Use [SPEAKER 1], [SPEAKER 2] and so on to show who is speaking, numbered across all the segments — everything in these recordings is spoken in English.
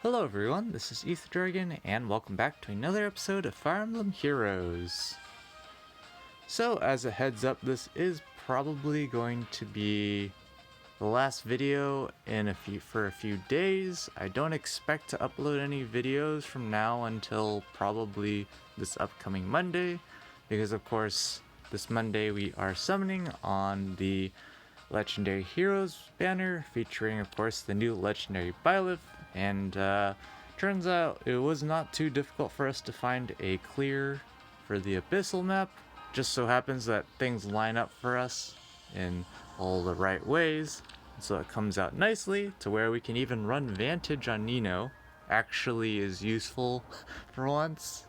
[SPEAKER 1] Hello everyone, this is Dragon, and welcome back to another episode of Fire Emblem Heroes. So, as a heads up, this is probably going to be the last video for a few days. I don't expect to upload any videos from now until probably this upcoming Monday, because of course, this Monday we are summoning on the Legendary Heroes banner, featuring of course the new Legendary Byleth. And turns out it was not too difficult for us to find a clear for the Abyssal map. Just so happens that things line up for us in all the right ways. So it comes out nicely to where we can even run Vantage on Nino. Actually is useful for once.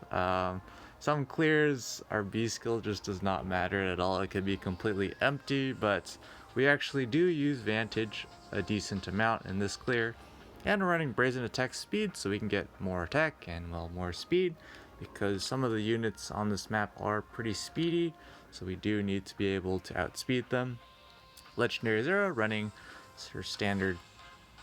[SPEAKER 1] Some clears, our B skill just does not matter at all. It could be completely empty, but we actually do use Vantage a decent amount in this clear. And we're running Brazen Attack Speed so we can get more attack and, well, more speed, because some of the units on this map are pretty speedy, so we do need to be able to outspeed them. Legendary Zero running her standard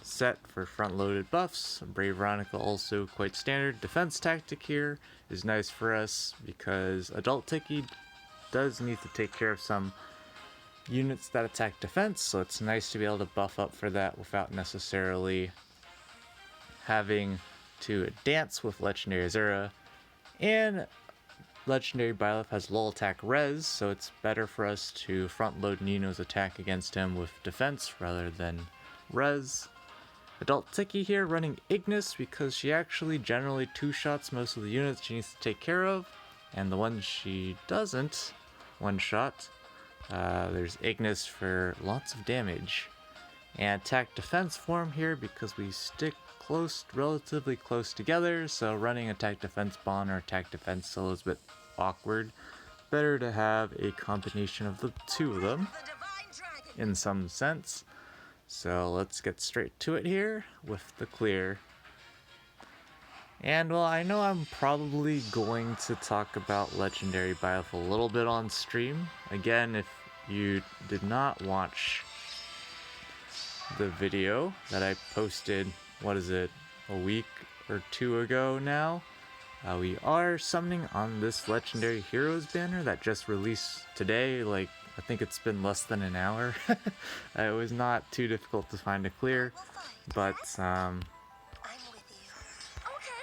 [SPEAKER 1] set for front-loaded buffs. Brave Veronica also quite standard. Defense tactic here is nice for us because Adult Tiki does need to take care of some units that attack defense, so it's nice to be able to buff up for that without necessarily having to dance with Legendary Azura. And Legendary Byleth has low attack res, so it's better for us to front load Nino's attack against him with defense rather than res. Adult Tiki here running Ignis because she actually generally two-shots most of the units she needs to take care of, and the ones she doesn't one-shot, there's Ignis for lots of damage. And attack defense form here because we stick relatively close together, so running attack defense bond or attack defense solo is a bit awkward. Better to have a combination of the two of them in some sense. So let's get straight to it here with the clear. And well, I know I'm probably going to talk about Legendary Byleth a little bit on stream. Again, if you did not watch the video that I posted, what is it, a week or two ago now, we are summoning on this Legendary Heroes banner that just released today. Like, I think it's been less than an hour. It was not too difficult to find a clear, but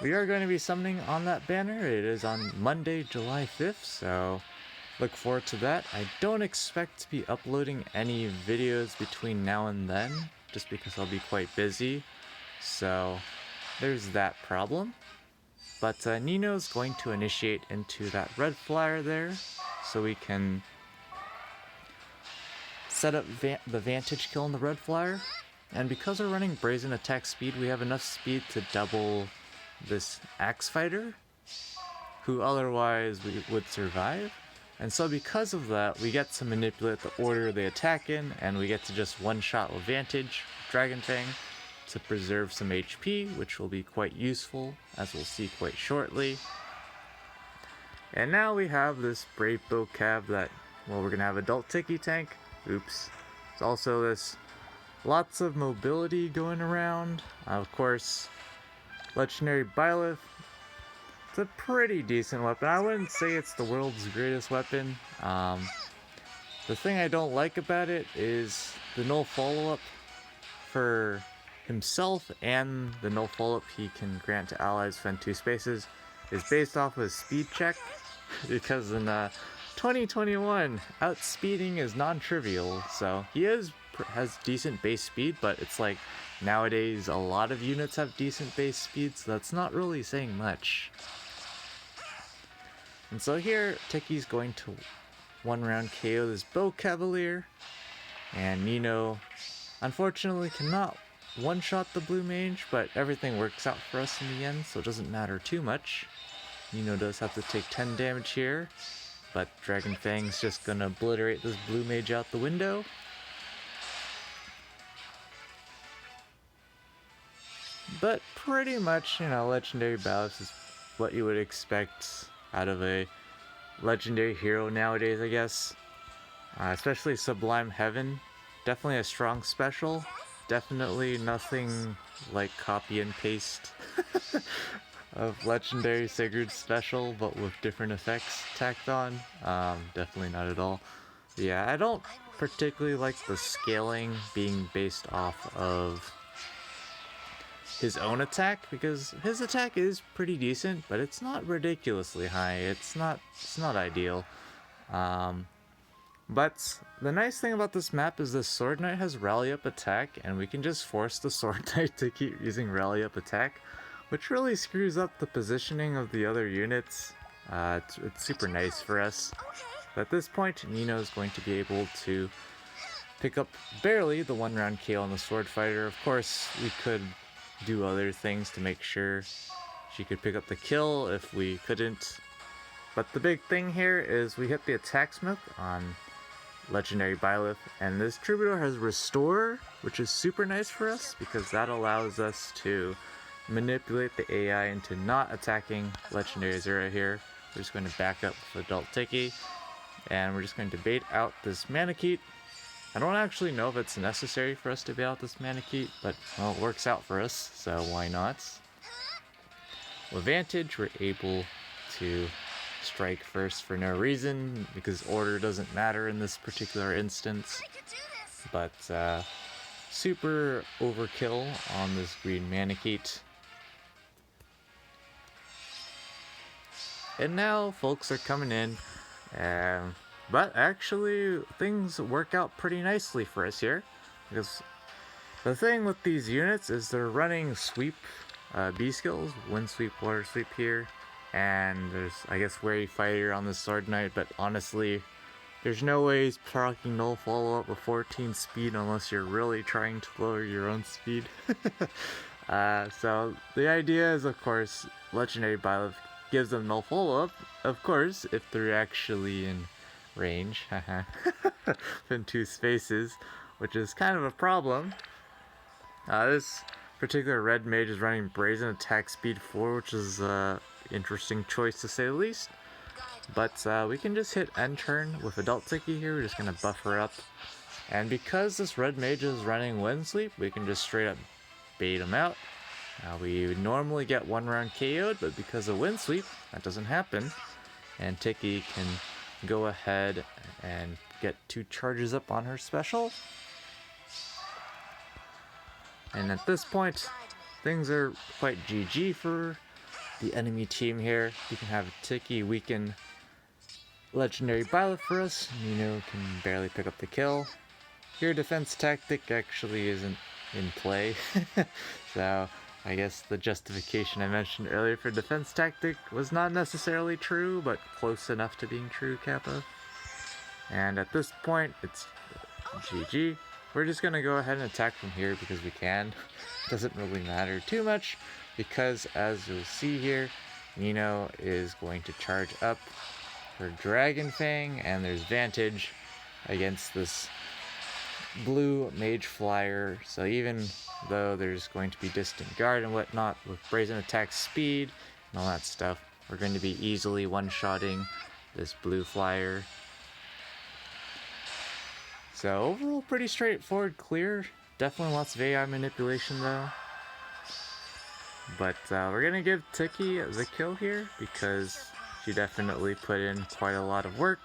[SPEAKER 1] we are going to be summoning on that banner. It is on Monday, July 5th, so look forward to that. I don't expect to be uploading any videos between now and then, just because I'll be quite busy. So there's that problem. But Nino's going to initiate into that red flyer there, so we can set up the Vantage kill on the red flyer. And because we're running Brazen Attack Speed, we have enough speed to double this Axe Fighter, who otherwise would survive. And so because of that, we get to manipulate the order they attack in, and we get to just one-shot with Vantage, Dragon Fang, to preserve some HP, which will be quite useful, as we'll see quite shortly. And now we have this Brave Vocab that, well, we're going to have Adult Tiki tank. Oops. There's also this lots of mobility going around. Of course, Legendary Byleth. It's a pretty decent weapon. I wouldn't say it's the world's greatest weapon. The thing I don't like about it is the no follow-up for himself, and the no follow-up he can grant to allies within 2 spaces is based off of his speed check, because in 2021, outspeeding is non-trivial, so he has decent base speed, but it's like nowadays a lot of units have decent base speed, so that's not really saying much. And so here, Tiki's going to one-round KO this Bow Cavalier, and Nino unfortunately cannot one-shot the blue mage, but everything works out for us in the end, so it doesn't matter too much. Nino does have to take 10 damage here, but Dragon Fang's just gonna obliterate this blue mage out the window. But pretty much, Legendary Byleth is what you would expect out of a legendary hero nowadays, I guess. Especially Sublime Heaven. Definitely a strong special. definitely nothing like copy and paste of Legendary Sigurd's special, but with different effects tacked on. Definitely not at all. Yeah, I don't particularly like the scaling being based off of his own attack, because his attack is pretty decent, but it's not ridiculously high. It's not ideal. But the nice thing about this map is the Sword Knight has Rally Up attack, and we can just force the Sword Knight to keep using Rally Up attack, which really screws up the positioning of the other units. It's super nice for us. But at this point, Nino is going to be able to pick up barely the 1-round KO on the Sword Fighter. Of course, we could do other things to make sure she could pick up the kill if we couldn't. But the big thing here is we hit the attack smoke on Legendary Byleth, and this Troubadour has Restore, which is super nice for us because that allows us to manipulate the AI into not attacking Legendary Zera here. We're just going to back up with Adult Tiki, and we're just going to bait out this Manakete. I don't actually know if it's necessary for us to bait out this Manakete, but well, it works out for us, so why not? With Vantage, we're able to strike first for no reason, because order doesn't matter in this particular instance. But super overkill on this green Manakete. And now folks are coming in, but actually things work out pretty nicely for us here, because the thing with these units is they're running sweep B skills, wind sweep, water sweep here, and there's, I guess, Wary Fighter on the Sword Knight, but honestly, there's no way he's proccing null follow-up with 14 speed unless you're really trying to lower your own speed. So the idea is, of course, Legendary Byleth gives them null follow-up, of course, if they're actually in range, in 2 spaces, which is kind of a problem. This particular red mage is running Brazen attack speed 4, which is interesting choice to say the least. But we can just hit end turn with Adult Tiki here. We're just going to buff her up. And because this red mage is running Wind Sweep, we can just straight up bait him out. We would normally get 1-round KO'd, but because of Wind Sweep, that doesn't happen. And Tiki can go ahead and get 2 charges up on her special. And at this point, things are quite GG for the enemy team here. You can have Tiki weaken Legendary Byleth for us. Nino can barely pick up the kill. Your defense tactic actually isn't in play. So I guess the justification I mentioned earlier for defense tactic was not necessarily true, but close enough to being true, Kappa. And at this point, it's GG. We're just going to go ahead and attack from here because we can. Doesn't really matter too much, because as you'll see here, Nino is going to charge up her Dragon Fang, and there's Vantage against this blue Mage Flyer. So even though there's going to be Distant Guard and whatnot with Brazen attack speed and all that stuff, we're going to be easily one-shotting this blue Flyer. So overall, pretty straightforward clear. Definitely lots of AI manipulation though. But we're gonna give Tiki the kill here because she definitely put in quite a lot of work.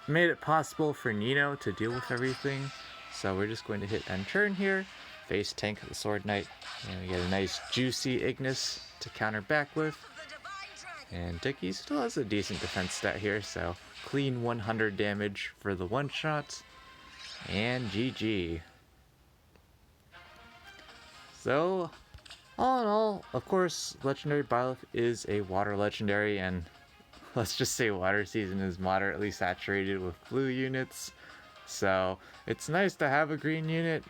[SPEAKER 1] Made it possible for Nino to deal with everything. So we're just going to hit end turn here. Face tank the Sword Knight. And we get a nice juicy Ignis to counter back with. And Tiki still has a decent defense stat here, so clean 100 damage for the one shot. And GG. So, all in all, of course, Legendary Byleth is a water legendary, and let's just say water season is moderately saturated with blue units. So, it's nice to have a green unit.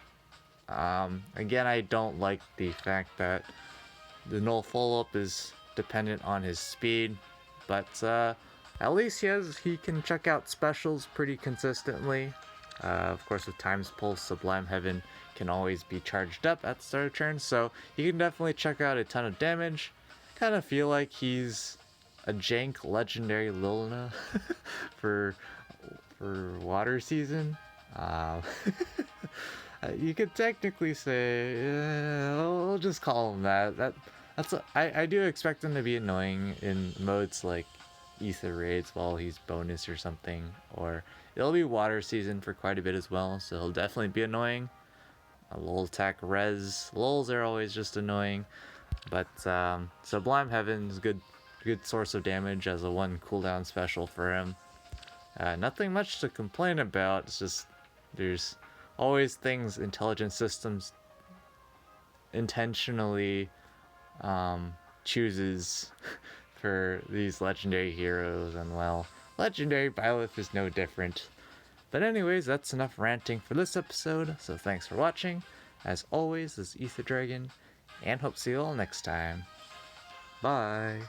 [SPEAKER 1] Again, I don't like the fact that the null follow-up is dependent on his speed, but at least he can check out specials pretty consistently. Of course, with Time's Pulse, Sublime Heaven can always be charged up at the start of turn, so he can definitely check out a ton of damage. Kind of feel like he's a jank legendary Lilna for water season. You could technically say, we'll just call him that. I do expect him to be annoying in modes like Ether Raids while he's bonus or something, or it'll be water season for quite a bit as well, so he'll definitely be annoying. A lull attack res. Lulls are always just annoying. But Sublime Heaven's good source of damage as a 1 cooldown special for him. Nothing much to complain about. It's just there's always things intelligent systems intentionally chooses for these legendary heroes, and well, legendary Byleth is no different. But anyways, that's enough ranting for this episode, so thanks for watching. As always, this is Ether Dragon, and hope to see you all next time. Bye!